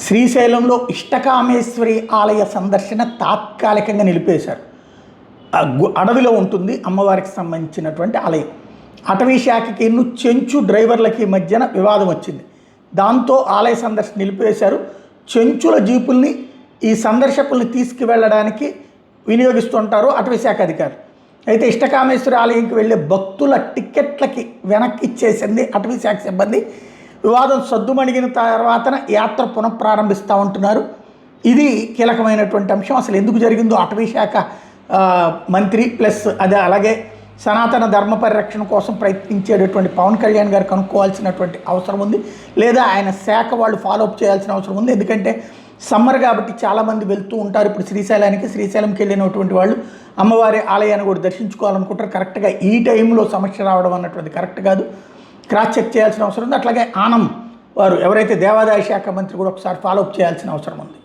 శ్రీశైలంలో ఇష్టకామేశ్వరి ఆలయ సందర్శన తాత్కాలికంగా నిలిపేశారు. అడవిలో ఉంటుంది అమ్మవారికి సంబంధించినటువంటి ఆలయం. అటవీ శాఖకి చెంచు డ్రైవర్లకి మధ్యన వివాదం వచ్చింది. దాంతో ఆలయ సందర్శన నిలిపేశారు. చెంచుల జీపుల్ని ఈ సందర్శకుల్ని తీసుకువెళ్ళడానికి వినియోగిస్తుంటారు అటవీ శాఖ అధికారులు. అయితే ఇష్టకామేశ్వరి ఆలయంకి వెళ్ళే భక్తుల టిక్కెట్లకి వెనక్కి ఇచ్చేసింది అటవీ శాఖ సిబ్బంది. వివాదం సద్దుమణిగిన తర్వాతన యాత్ర పునఃప్రారంభిస్తూ ఉంటున్నారు. ఇది కీలకమైనటువంటి అంశం. అసలు ఎందుకు జరిగిందో అటవీ శాఖ మంత్రి ప్లస్ అలాగే సనాతన ధర్మ పరిరక్షణ కోసం ప్రయత్నించేటటువంటి పవన్ కళ్యాణ్ గారు కనుక్కోవాల్సినటువంటి అవసరం ఉంది, లేదా ఆయన శాఖ వాళ్ళు ఫాలోఅప్ చేయాల్సిన అవసరం ఉంది. ఎందుకంటే సమ్మర్ కాబట్టి చాలామంది వెళ్తూ ఉంటారు. ఇప్పుడు శ్రీశైలంకి వెళ్ళినటువంటి వాళ్ళు అమ్మవారి ఆలయాన్ని కూడా దర్శించుకోవాలనుకుంటారు. కరెక్ట్గా ఈ టైంలో సమస్య రావడం అన్నటువంటిది కరెక్ట్ కాదు. క్రాస్ చెక్ చేయాల్సిన అవసరం ఉంది. అట్లాగే ఆనం వారు ఎవరైతే దేవాదాయ శాఖ మంత్రి కూడా ఒకసారి ఫాలోఅప్ చేయాల్సిన అవసరం ఉంది.